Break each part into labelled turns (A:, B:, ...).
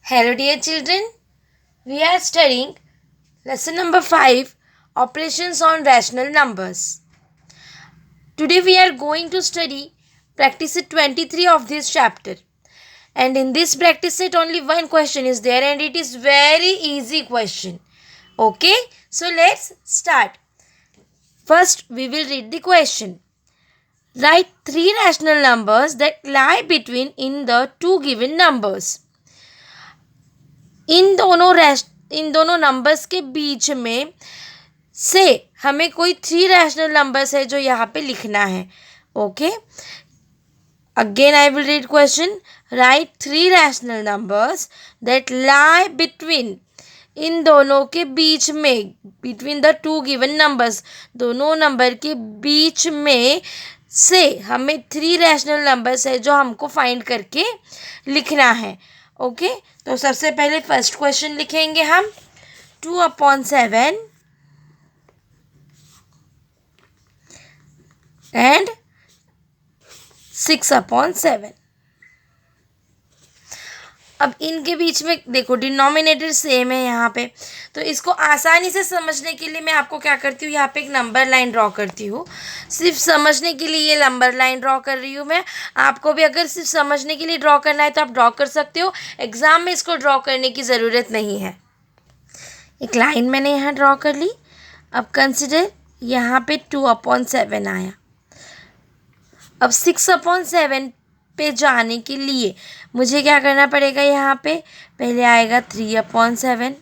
A: Hello, dear children. We are studying lesson number 5, Operations on Rational Numbers. Today we are going to study practice set 23 of this chapter. And in this practice set only one question is there and it is very easy question. Okay, so let's start. First we will read the question. Write 3 rational numbers that lie between in the two given numbers. इन दोनों numbers के बीच में से हमें कोई 3 rational numbers है जो यहाँ पे लिखना है. Okay, again I will read question. Right 3 rational numbers that lie between, इन दोनों के बीच में, between the two given numbers, दोनों नंबर के बीच में से हमें 3 रैशनल नंबर्स है जो हमको फाइंड करके लिखना है. ओके, तो सबसे पहले फर्स्ट क्वेश्चन लिखेंगे हम. 2/7 एंड 6/7. अब इनके बीच में देखो डिनोमिनेटर सेम है यहाँ पे, तो इसको आसानी से समझने के लिए मैं आपको क्या करती हूँ, यहाँ पे एक नंबर लाइन ड्रॉ करती हूँ. सिर्फ समझने के लिए ये नंबर लाइन ड्रॉ कर रही हूँ मैं. आपको भी अगर सिर्फ समझने के लिए ड्रॉ करना है तो आप ड्रॉ कर सकते हो. एग्ज़ाम में इसको ड्रॉ करने की ज़रूरत नहीं है. एक लाइन मैंने यहाँ ड्रॉ कर ली. अब कंसिडर यहाँ पे 2/7 आया. अब 6/7 पे जाने के लिए मुझे क्या करना पड़ेगा, यहाँ पे पहले आएगा 3/7,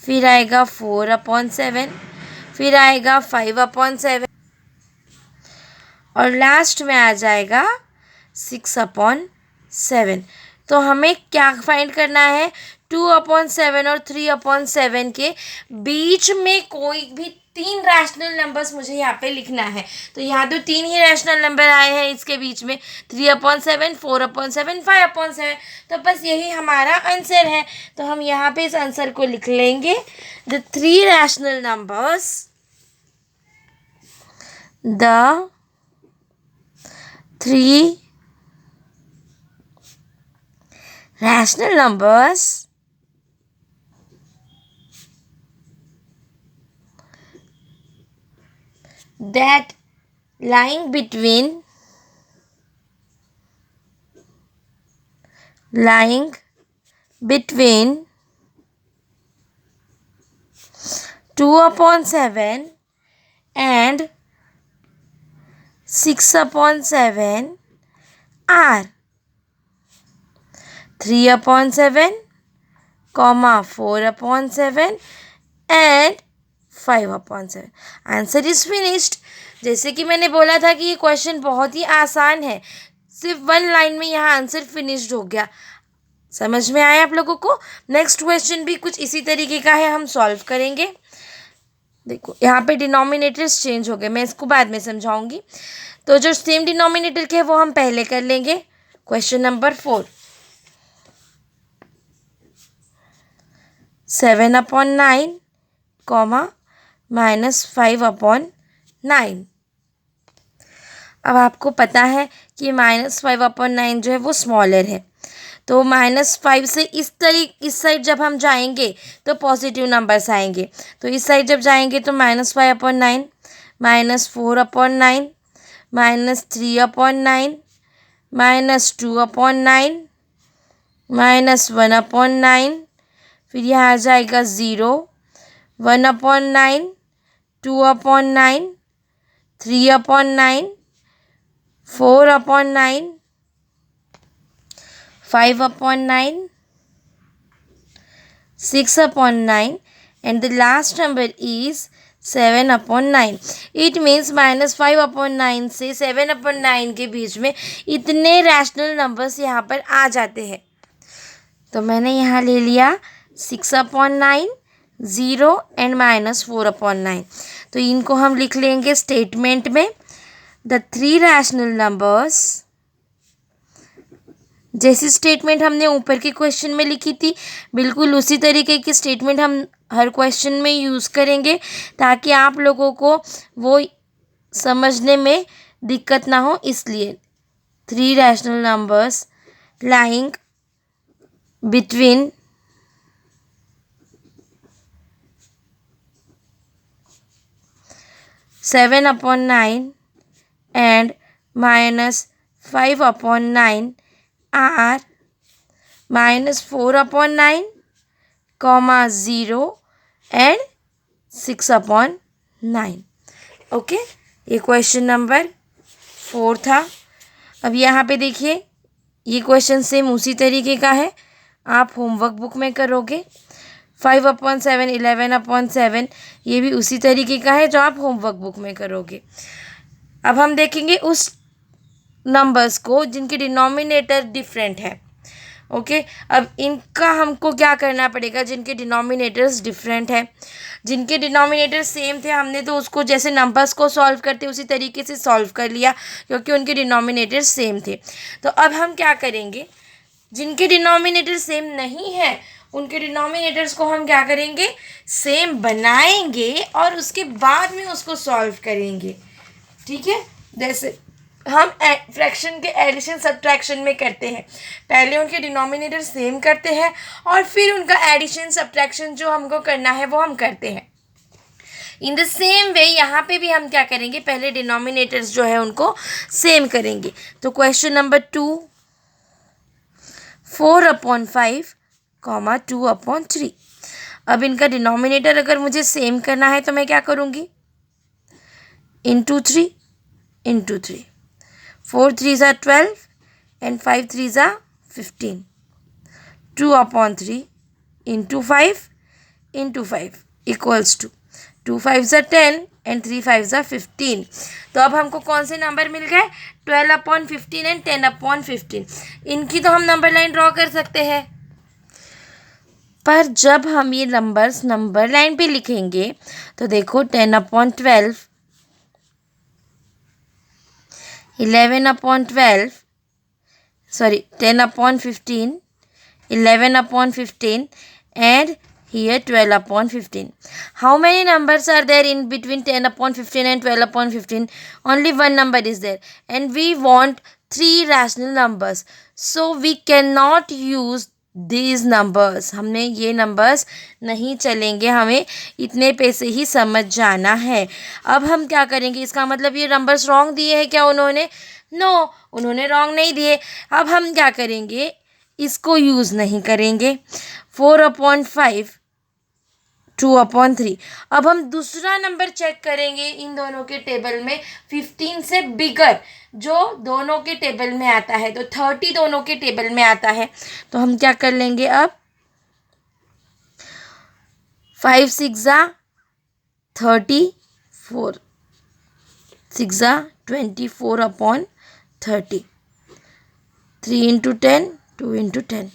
A: फिर आएगा 4/7, फिर आएगा 5/7 और लास्ट में आ जाएगा 6/7. तो हमें क्या फाइंड करना है, 2/7 और 3/7 के बीच में कोई भी 3 रैशनल नंबर्स मुझे यहाँ पे लिखना है. तो यहाँ तो 3 ही रैशनल नंबर आए हैं इसके बीच में, 3/7, 4/7, 5/7. तो बस यही हमारा आंसर है. तो हम यहाँ पे इस आंसर को लिख लेंगे. The 3 rational numbers, the 3 rational numbers that lying between 2/7 and 6/7 are 3/7, 4/7 and 5/7. Answer is finished. जैसे कि मैंने बोला था कि ये क्वेश्चन बहुत ही आसान है, सिर्फ 1 लाइन में यहाँ आंसर फिनिश्ड हो गया. समझ में आया आप लोगों को. नेक्स्ट क्वेश्चन भी कुछ इसी तरीके का है, हम सॉल्व करेंगे. देखो यहाँ पे डिनोमिनेटर्स चेंज हो गए, मैं इसको बाद में समझाऊंगी. तो जो सेम डिनोमिनेटर के है वो हम पहले कर लेंगे. Question number 4. 7/9, -5/9. अब आपको पता है कि -5/9 जो है वो स्मॉलर है. तो -5 से इस साइड जब हम जाएंगे तो पॉजिटिव नंबर्स आएंगे. तो इस साइड जब जाएंगे तो -5/9, -4/9, -3/9, -2/9, -1/9. फिर यहाँ आ जाएगा 0, 1/9, 2/9, 3/9, 4/9, 5/9, 6/9 and the last number is 7/9. It means -5/9 से 7/9 के बीच में इतने रैशनल नंबर्स यहाँ पर आ जाते हैं. तो मैंने यहाँ ले लिया 6/9, 0 एंड -4/9. तो इनको हम लिख लेंगे स्टेटमेंट में. द 3 रैशनल नंबर्स, जैसी स्टेटमेंट हमने ऊपर के क्वेश्चन में लिखी थी बिल्कुल उसी तरीके की स्टेटमेंट हम हर क्वेश्चन में यूज़ करेंगे ताकि आप लोगों को वो समझने में दिक्कत ना हो. इसलिए 3 rational numbers lying between 7/9 and -5/9 are -4/9, 0 and 6/9। Okay, ये क्वेश्चन नंबर 4 था। अब यहाँ पे देखिए, ये क्वेश्चन सेम उसी तरीके का है, आप होमवर्क बुक में करोगे। 5/7, 11/7, ये भी उसी तरीके का है जो आप होमवर्क बुक में करोगे। अब हम देखेंगे उस नंबर्स को जिनके डिनोमिनेटर डिफरेंट है। ओके, अब इनका हमको क्या करना पड़ेगा, जिनके डिनोमिनेटर्स डिफरेंट है। जिनके डिनोमिनेटर सेम थे हमने तो उसको जैसे नंबर्स को सॉल्व करते उसी तरीके से सॉल्व कर लिया, क्योंकि उनके डिनोमिनेटर सेम थे। तो अब हम क्या करेंगे, जिनके डिनोमिनेटर सेम नहीं है उनके डिनोमिनेटर्स को हम क्या करेंगे, सेम बनाएंगे और उसके बाद में उसको सॉल्व करेंगे। ठीक है, जैसे हम फ्रैक्शन के एडिशन सब्ट्रैक्शन में करते हैं, पहले उनके डिनोमिनेटर सेम करते हैं और फिर उनका एडिशन सब्ट्रैक्शन जो हमको करना है वो हम करते हैं। इन द सेम वे यहाँ पे भी हम क्या करेंगे, पहले डिनोमिनेटर्स जो है उनको सेम करेंगे। तो क्वेश्चन नंबर 2, 4/5, 2/3। अब इनका डिनोमिनेटर अगर मुझे सेम करना है तो मैं क्या करूँगी, into 3 into 3, 4 3s are 12 and 5 3s are 15, 2/3 into 5 into 5 equals to 2 5s are 10 and 3 5s are 15। तो अब हमको कौन से नंबर मिल गए, 12/15 एंड 10/15। इनकी तो हम नंबर लाइन ड्रॉ कर सकते हैं, पर जब हम ये नंबर्स नंबर लाइन पे लिखेंगे तो देखो 10/12, 11/12, sorry 10/15, 11/15 and here 12/15। How many numbers are there in between 10/15 and 12/15? Only one number is there and we want 3 rational numbers, so we cannot use these numbers। हमने ये नंबर्स नहीं चलेंगे, हमें इतने पे से ही समझ जाना है। अब हम क्या करेंगे, इसका मतलब ये नंबर्स रॉन्ग दिए हैं क्या उन्होंने, नो उन्होंने रॉन्ग नहीं दिए। अब हम क्या करेंगे, इसको यूज़ नहीं करेंगे। 4/5, 2/3। अब हम दूसरा नंबर चेक करेंगे इन दोनों के टेबल में, 15 से बिगर जो दोनों के टेबल में आता है, तो 30 दोनों के टेबल में आता है। तो हम क्या कर लेंगे, अब 5 6 30, 4 6 24/30, 3 into 10, 2 into 10,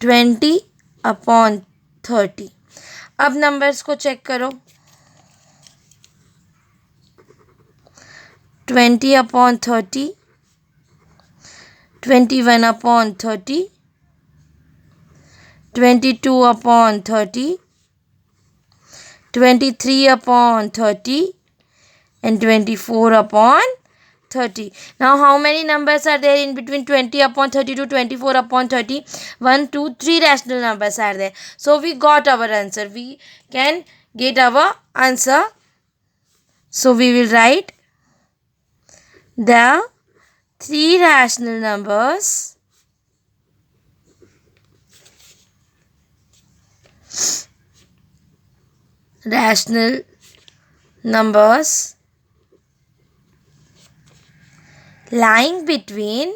A: 20/30। अब नंबर्स को चेक करो, 20/30, 21/30, 22/30, 23/30 and 24/30। Now how many numbers are there in between 20/30 to 24/30? 1 2 3 rational numbers are there, so we got our answer, we can get our answer। So we will write the 3 rational numbers lying between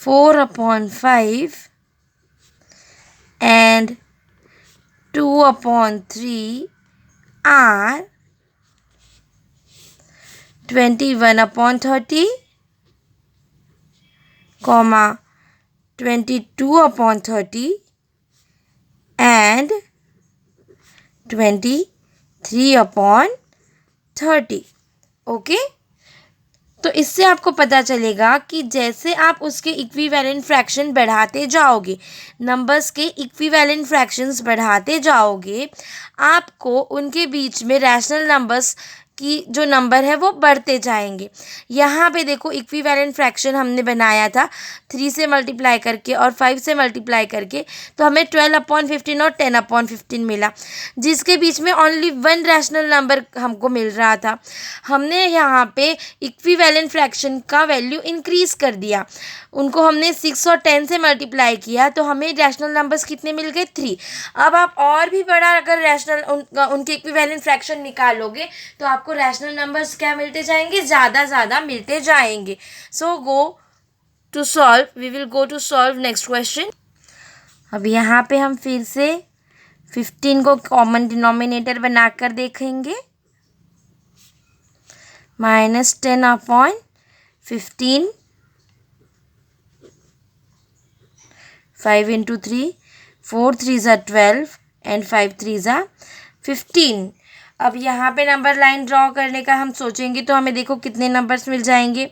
A: 4/5 and 2/3 are 21/30, 22/30 and 23/30। Okay, तो इससे आपको पता चलेगा कि जैसे आप उसके equivalent fraction बढ़ाते जाओगे, नंबर्स के इक्विवेलेंट फ्रैक्शंस बढ़ाते जाओगे, आपको उनके बीच में रैशनल नंबर्स की जो नंबर है वो बढ़ते जाएंगे। यहाँ पे देखो इक्विवेलेंट फ्रैक्शन हमने बनाया था 3 से मल्टीप्लाई करके और 5 से मल्टीप्लाई करके, तो हमें 12/15 और 10/15 मिला, जिसके बीच में ओनली वन रैशनल नंबर हमको मिल रहा था। हमने यहाँ पे इक्विवेलेंट फ्रैक्शन का वैल्यू इंक्रीज़ कर दिया, उनको हमने 6 और 10 से मल्टीप्लाई किया, तो हमें रैशनल नंबर्स कितने मिल गए? 3। अब आप और भी बड़ा अगर रैशनल उनके इक्विवेलेंट फ्रैक्शन निकालोगे तो आपको रैशनल नंबर्स क्या मिलते जाएंगे? ज़्यादा मिलते जाएंगे। So we will go to solve next question. अब यहाँ पे हम फिर से 15 को कॉमन डिनोमिनेटर बनाकर देखेंगे। -10/15, 5 into 3, 4 3s are 12 and 5 3s are 15। अब यहाँ पे नंबर लाइन ड्रॉ करने का हम सोचेंगे तो हमें देखो कितने नंबर्स मिल जाएंगे।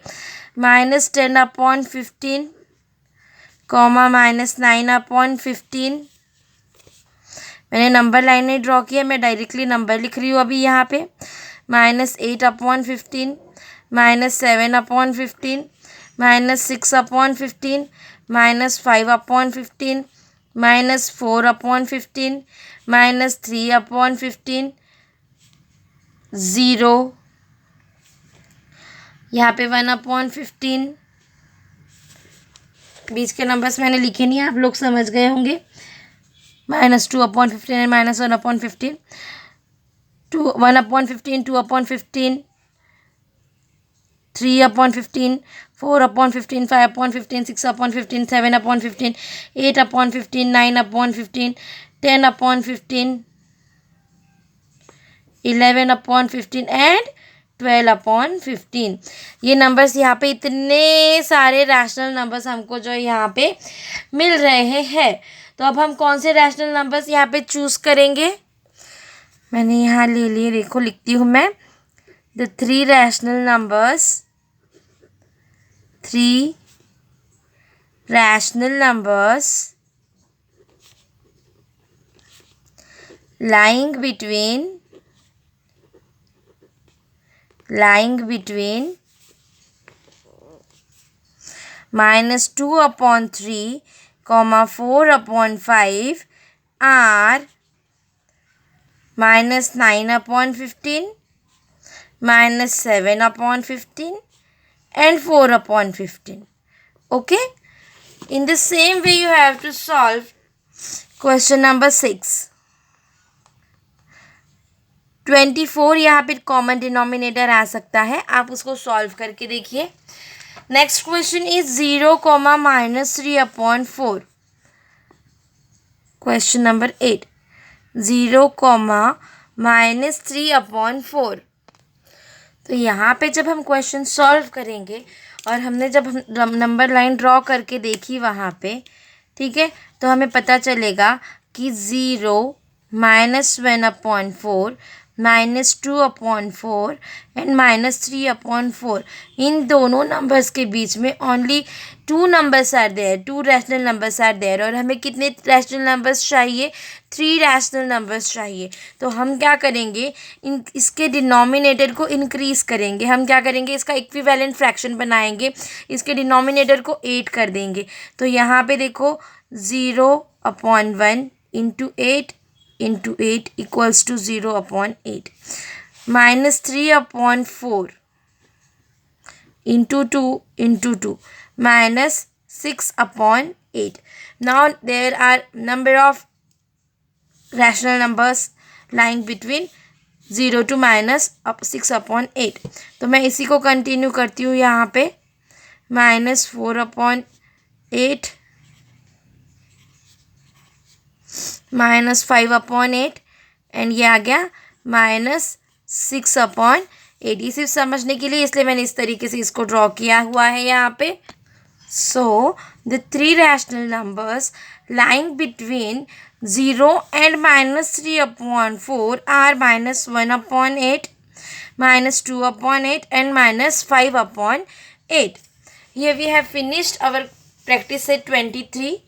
A: -10/15, -9/15। मैंने नंबर लाइन नहीं ड्रॉ किया, मैं डायरेक्टली नंबर लिख रही हूँ अभी यहाँ पे। -8/15, -7/15, -6/15, -5/15, -4/15, -3/15, 0, यहाँ पे 1/15। बीच के नंबर्स मैंने लिखे नहीं, आप लोग समझ गए होंगे। -2/15 एंड -1/15, 1/15, 2/15, 3/15, 4/15, 5/15, 6/15, 7/15, 8/15, 9/15, 10/15, 11/15 एंड 12/15। ये नंबर्स यहाँ पे इतने सारे रैशनल नंबर्स हमको जो यहाँ पे मिल रहे हैं। तो अब हम कौन से रैशनल नंबर्स यहाँ पे चूज़ करेंगे? मैंने यहाँ ले लिए, देखो लिखती हूँ मैं। The 3 rational numbers lying between -2/3, 4/5 are -9/15, -7/15 and 4/15. Okay, in the same way you have to solve question number 6। 24 यहाँ पे कॉमन डिनोमिनेटर आ सकता है, आप उसको सॉल्व करके देखिए। Next question is 0, -3/4। Question number 8, 0, -3/4। तो यहाँ पे जब हम क्वेश्चन सॉल्व करेंगे और हमने जब हम नंबर लाइन ड्रॉ करके देखी वहाँ पे, ठीक है, तो हमें पता चलेगा कि 0, -1/4, -2/4 एंड -3/4, इन दोनों नंबर्स के बीच में only 2 numbers are there, 2 rational numbers are there. और हमें कितने रैशनल नंबर्स चाहिए? 3 रैशनल नंबर्स चाहिए। तो हम क्या करेंगे, इसके डिनोमिनेटर को इंक्रीज़ करेंगे। हम क्या करेंगे, इसका इक्विवेलेंट फ्रैक्शन बनाएंगे, इसके डिनोमिनेटर को 8 कर देंगे। तो यहाँ पे देखो 0/1 × 8 × 8 equals to 0/8, -3/4 × 2 × 2, -6/8। Now there are number of rational numbers lying between 0 to -6/8। तो मैं इसी को कंटिन्यू करती हूँ यहाँ पे। -4/8, -5/8 एंड ये आ गया -6/8। ये सिर्फ समझने के लिए, इसलिए मैंने इस तरीके से इसको ड्रॉ किया हुआ है यहाँ पे। So the 3 rational numbers lying between 0 and -3/4 are -1/8, -2/8 and -5/8. Here we have finished our practice set 23.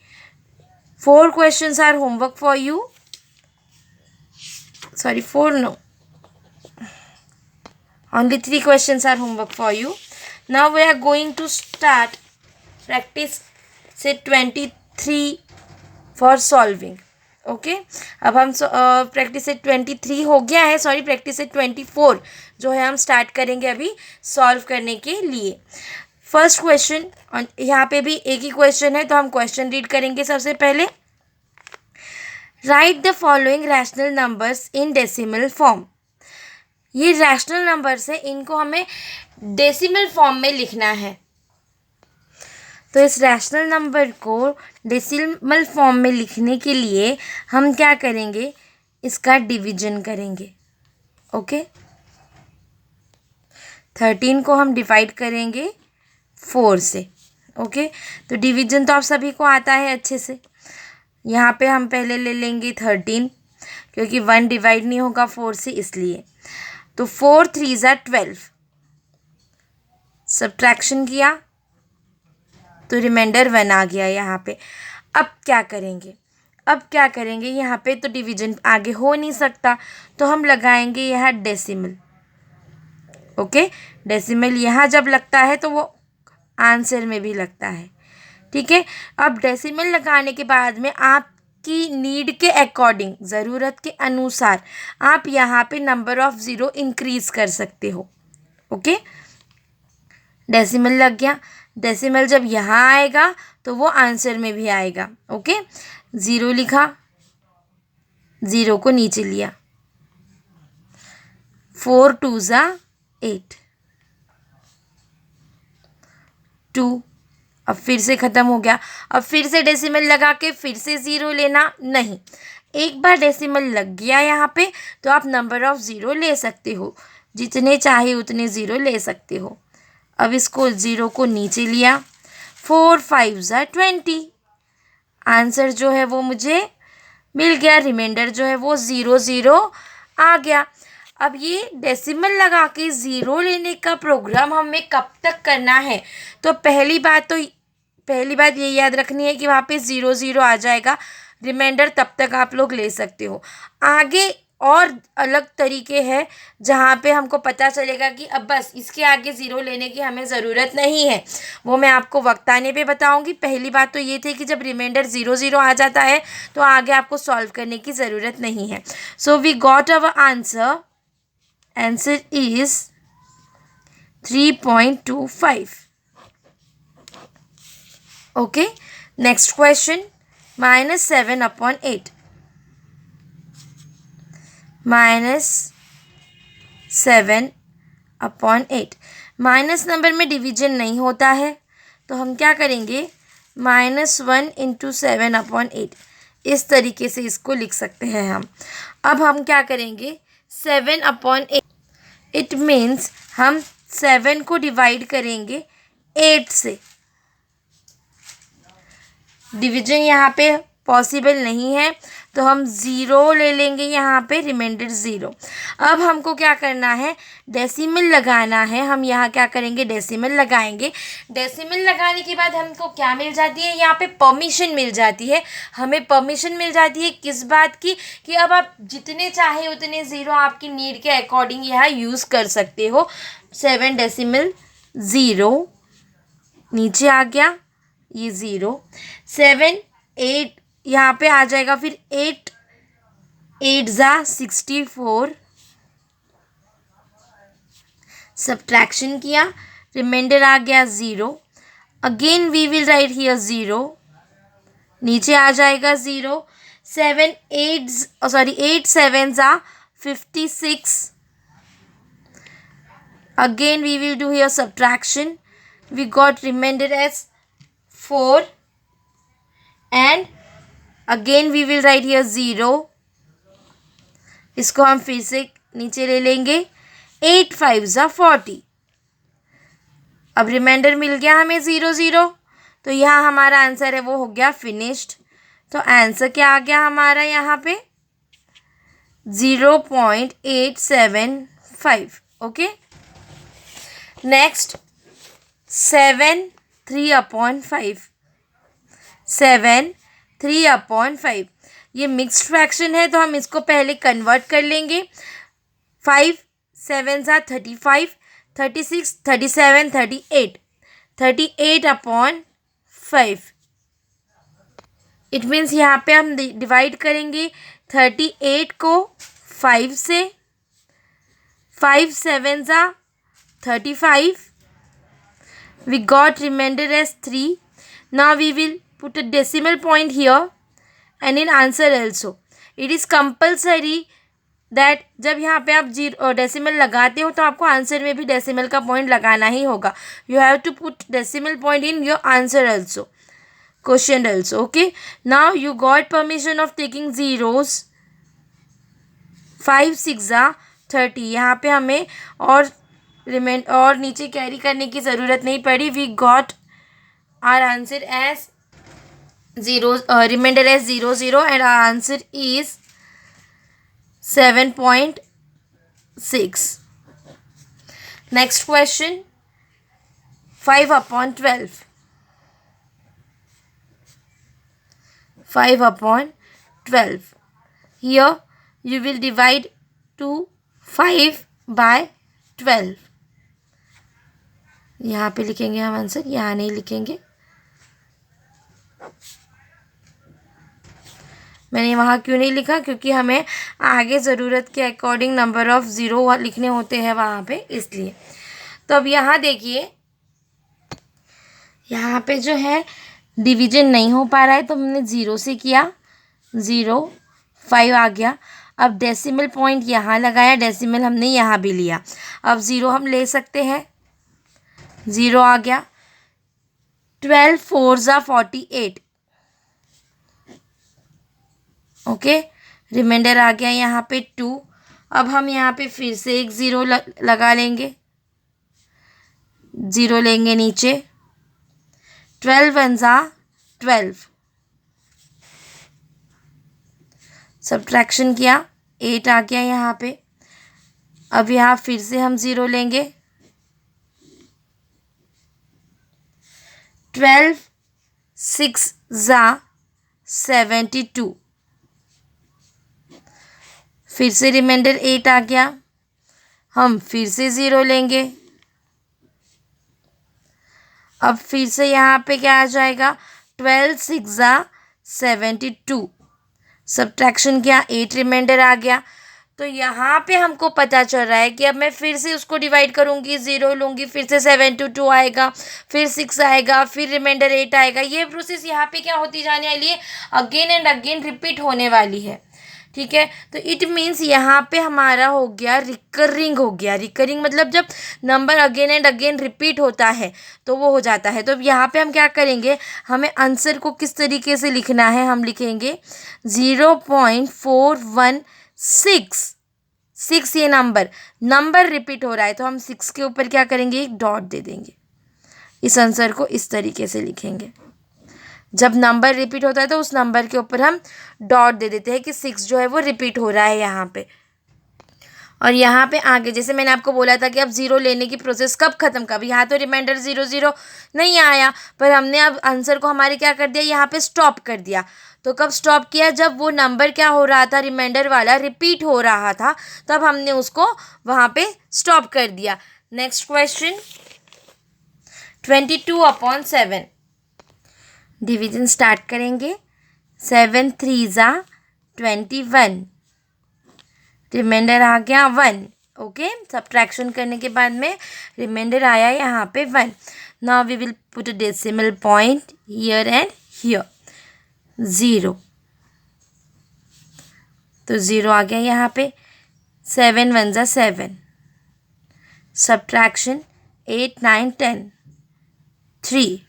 A: 4 questions are homework for you. Sorry, 4 no. Only 3 questions are homework for you. Now we are going to start practice set 23 for solving. Okay अब हम practice set 23 हो गया है, sorry practice set 24 जो है हम start करेंगे अभी सॉल्व करने के लिए. फर्स्ट क्वेश्चन, यहाँ पे भी एक ही क्वेश्चन है तो हम क्वेश्चन रीड करेंगे. सबसे पहले right the following rational numbers in decimal form. ये रैशनल नंबर्स है, इनको हमें डेसिमल फॉर्म में लिखना है. तो इस रैशनल नंबर को डेसिमल फॉर्म में लिखने के लिए हम क्या करेंगे, इसका डिवीजन करेंगे. ओके 13 को हम डिवाइड करेंगे 4 से. ओके तो डिवीजन तो आप सभी को आता है अच्छे से. यहाँ पे हम पहले ले लेंगे 13 क्योंकि 1 डिवाइड नहीं होगा 4 से, इसलिए. तो 4 3 ज़ा 12. सब्ट्रैक्शन किया तो रिमाइंडर 1 आ गया यहाँ पे. अब क्या करेंगे, यहाँ पे तो डिवीजन आगे हो नहीं सकता तो हम लगाएंगे यहाँ डेसिमल. ओके डेसिमल यहाँ जब लगता है तो वो आंसर में भी लगता है. ठीक है, अब डेसिमल लगाने के बाद में आपकी नीड के अकॉर्डिंग, ज़रूरत के अनुसार आप यहाँ पे नंबर ऑफ़ ज़ीरो इंक्रीज़ कर सकते हो. ओके डेसिमल लग गया. डेसिमल जब यहाँ आएगा तो वो आंसर में भी आएगा. ओके 0 लिखा, 0 को नीचे लिया. 4 2 ज़ा 8. 2 अब फिर से ख़त्म हो गया. अब फिर से डेसिमल लगा के फिर से 0 लेना नहीं. एक बार डेसिमल लग गया यहाँ पे तो आप नंबर ऑफ़ ज़ीरो ले सकते हो, जितने चाहे उतने ज़ीरो ले सकते हो. अब इसको 0 को नीचे लिया. 4 5 ज़ा 20. आंसर जो है वो मुझे मिल गया. रिमाइंडर जो है वो 0 0 आ गया. अब ये डेसिमल लगा के 0 लेने का प्रोग्राम हमें कब तक करना है, तो पहली बात ये याद रखनी है कि वहाँ पे 0 0 आ जाएगा. रिमाइंडर तब तक आप लोग ले सकते हो. आगे और अलग तरीके हैं जहाँ पे हमको पता चलेगा कि अब बस इसके आगे 0 लेने की हमें ज़रूरत नहीं है. वो मैं आपको वक्त आने पे बताऊँगी. पहली बात तो ये थी कि जब रिमाइंडर 0 0 आ जाता है तो आगे आपको सॉल्व करने की ज़रूरत नहीं है. So we got our answer. Answer is 3.25. Okay next question. -7/8. -7/8. Minus number में डिवीजन नहीं होता है तो हम क्या करेंगे, -1 × 7/8 इस तरीके से इसको लिख सकते हैं हम. अब हम क्या करेंगे, 7/8 इट मीन्स हम 7 को डिवाइड करेंगे 8 से. डिवीजन यहाँ पे पॉसिबल नहीं है तो हम 0 ले लेंगे यहाँ पे, रिमाइंडर 0. अब हमको क्या करना है, डेसिमल लगाना है. हम यहाँ क्या करेंगे, डेसिमल लगाएंगे. डेसिमल लगाने के बाद हमको क्या मिल जाती है, यहाँ पे परमिशन मिल जाती है. हमें परमिशन मिल जाती है किस बात की, कि अब आप जितने चाहे उतने 0 आपकी नीड के अकॉर्डिंग यहाँ यूज़ कर सकते हो. 7.0 नीचे आ गया, ये 0. 7 8 यहाँ पे आ जाएगा. फिर 8 8 ज़ा 64. सब्ट्रैक्शन किया, रिमाइंडर आ गया 0. Again we will write here 0. नीचे आ जाएगा 0. 8 7 ज़ा 56. Again we will do here subtraction. We got remainder as 4 and again we will write here 0. इसको हम फिर से नीचे ले लेंगे. 8 5 ज़ा 40. अब रिमाइंडर मिल गया हमें 0 0, तो यहाँ हमारा आंसर है वो हो गया फिनिश्ड. तो आंसर क्या आ गया हमारा यहाँ पे 0.875. ओके, नेक्स्ट 7 3/5, 7 3/5, ये मिक्स्ड फ्रैक्शन है तो हम इसको पहले कन्वर्ट कर लेंगे। 5 7 35, 36, 37, 38, 38/5। इट मीन्स यहाँ पे हम डिवाइड करेंगे 38 को 5 से, 5 7 35, we got remainder as 3. Now we will put a decimal point here and in answer also. It is compulsory that जब यहाँ पे आप डेसिमल लगाते हो तो आपको आंसर में भी डेसिमल का पॉइंट लगाना ही होगा. You have to put decimal point in your answer also, question also. Okay, now you got permission of taking zeros. 5 6 30, यहाँ पे हमें और नीचे कैरी करने की ज़रूरत नहीं पड़ी. We got our answer as zero, reminder as 0 0 and our answer is 7.6. Next question 5/12, 5/12. Here you will divide to 5/12. यहाँ पे लिखेंगे हम आंसर, यहाँ नहीं लिखेंगे. मैंने वहाँ क्यों नहीं लिखा, क्योंकि हमें आगे ज़रूरत के अकॉर्डिंग नंबर ऑफ़ ज़ीरो लिखने होते हैं वहाँ पे, इसलिए. तो अब यहाँ देखिए, यहाँ पे जो है डिवीजन नहीं हो पा रहा है तो हमने 0 से किया, 0 5 आ गया. अब डेसिमल पॉइंट यहाँ लगाया, डेसिमल हमने यहाँ भी लिया. अब 0 हम ले सकते हैं, 0 आ गया. 12 4 48. ओके, रिमाइंडर आ गया यहाँ पे 2. अब हम यहाँ पे फिर से एक 0 लगा लेंगे, 0 लेंगे नीचे. 12 1 12, सब्ट्रैक्शन किया, 8 आ गया यहाँ पे. अब यहाँ फिर से हम 0 लेंगे. 12 6 72, फिर से रिमाइंडर 8 आ गया. हम फिर से 0 लेंगे. अब फिर से यहाँ पे क्या आ जाएगा, 12 6 72, सब्ट्रैक्शन किया, 8 रिमाइंडर आ गया. तो यहाँ पे हमको पता चल रहा है कि अब मैं फिर से उसको डिवाइड करूँगी, 0 लूँगी, फिर से 7 2 आएगा, फिर 6 आएगा, फिर रिमाइंडर 8 आएगा. ये प्रोसेस यहाँ पे क्या होती जाने वाली है, अगेन एंड अगेन रिपीट होने वाली है. ठीक है, तो इट मीन्स यहाँ पे हमारा हो गया रिकरिंग, हो गया रिकरिंग, मतलब जब number again and again repeat होता है तो वो हो जाता है. तो यहाँ पे हम क्या करेंगे, हमें आंसर को किस तरीके से लिखना है, हम लिखेंगे 0.416. 6 ये नंबर रिपीट हो रहा है तो हम 6 के ऊपर क्या करेंगे, एक डॉट दे देंगे. इस आंसर को इस तरीके से लिखेंगे. जब नंबर रिपीट होता है तो उस नंबर के ऊपर हम डॉट दे देते हैं कि 6 जो है वो रिपीट हो रहा है यहाँ पे. और यहाँ पे आगे जैसे मैंने आपको बोला था कि अब 0 लेने की प्रोसेस कब यहाँ तो रिमाइंडर 0 0 नहीं आया, पर हमने अब आंसर को हमारे क्या कर दिया, यहाँ पे स्टॉप कर दिया. तो कब स्टॉप किया, जब वो नंबर क्या हो रहा था, रिमाइंडर वाला रिपीट हो रहा था, तब हमने उसको वहाँ पे स्टॉप कर दिया. Next question 22/7. डिवीजन स्टार्ट करेंगे. 7 3 21, रिमाइंडर आ गया 1. ओके, सब्ट्रैक्शन करने के बाद में रिमाइंडर आया यहाँ पे 1. Now we will put a decimal point here and here, 0. तो 0 आ गया यहाँ पे. 7 1 7, subtraction 8 9 10, 3.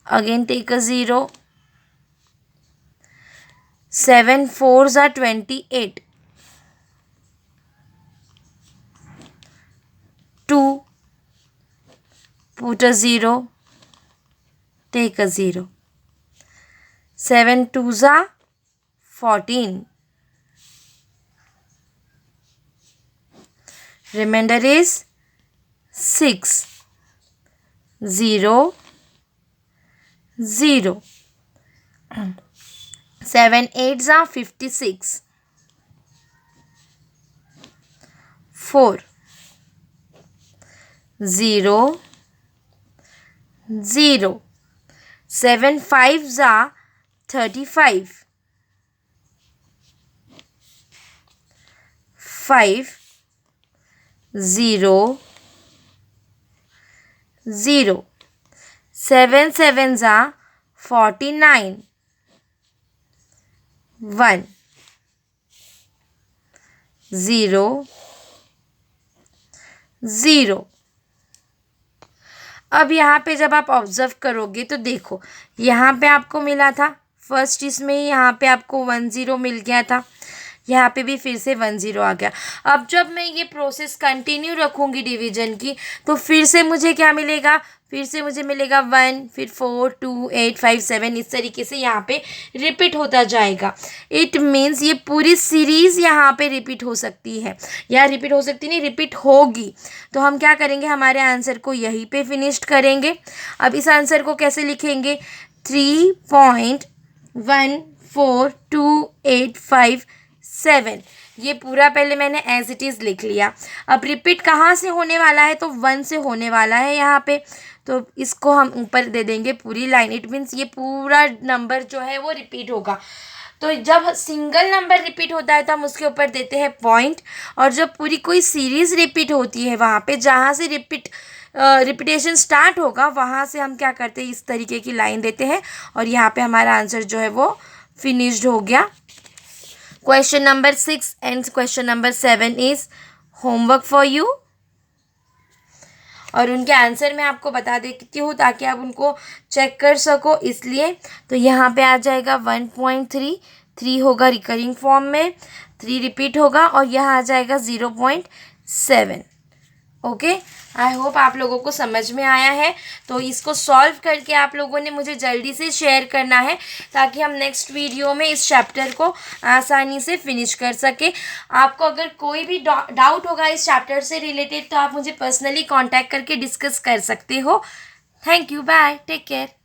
A: Again take a 0. 7 4 28. 2. Put a 0. Take a 0. 7 2 14. Remainder is 6 0 0 7 8 जा 56 4 0 0 7 5 जा 35 5 0 0 7 7 जा 49 1 0 0। अब यहाँ पे जब आप ऑब्ज़र्व करोगे तो देखो, यहाँ पे आपको मिला था फर्स्ट इसमें ही, यहाँ पे आपको 1 0 मिल गया था, यहाँ पे भी फिर से 1 0 आ गया। अब जब मैं ये प्रोसेस कंटिन्यू रखूँगी डिवीजन की, तो फिर से मुझे क्या मिलेगा, फिर से मुझे मिलेगा 1, फिर 4 2 8 5 7, इस तरीके से यहाँ पे रिपीट होता जाएगा। इट मीन्स ये पूरी सीरीज़ यहाँ पे रिपीट हो सकती है, या रिपीट हो सकती नहीं, रिपीट होगी। तो हम क्या करेंगे, हमारे आंसर को यहीं पे फिनिश्ड करेंगे। अब इस आंसर को कैसे लिखेंगे, 3.14285 ये पूरा पहले मैंने एज इट इज़ लिख लिया। अब रिपीट कहाँ से होने वाला है, तो 1 से होने वाला है यहाँ पे, तो इसको हम ऊपर दे देंगे पूरी लाइन। इट मीन्स ये पूरा नंबर जो है वो रिपीट होगा। तो जब सिंगल नंबर रिपीट होता है तो हम उसके ऊपर देते हैं पॉइंट, और जब पूरी कोई सीरीज़ रिपीट होती है, वहाँ पे जहाँ से रिपीटेशन स्टार्ट होगा, वहाँ से हम क्या करते हैं, इस तरीके की लाइन देते हैं, और यहाँ पे हमारा आंसर जो है वो फिनिश्ड हो गया। Question number 6 and question number 7 is homework for you, और उनके आंसर मैं आपको बता देती हूँ ताकि आप उनको चेक कर सको, इसलिए। तो यहाँ पे आ जाएगा 1.3, 3 होगा रिकरिंग फॉर्म में, 3 रिपीट होगा, और यहाँ आ जाएगा 0.7। ओके, आई होप आप लोगों को समझ में आया है। तो इसको सॉल्व करके आप लोगों ने मुझे जल्दी से शेयर करना है, ताकि हम नेक्स्ट वीडियो में इस चैप्टर को आसानी से फिनिश कर सके। आपको अगर कोई भी डाउट होगा इस चैप्टर से रिलेटेड, तो आप मुझे पर्सनली कांटेक्ट करके डिस्कस कर सकते हो। Thank you, bye, take care.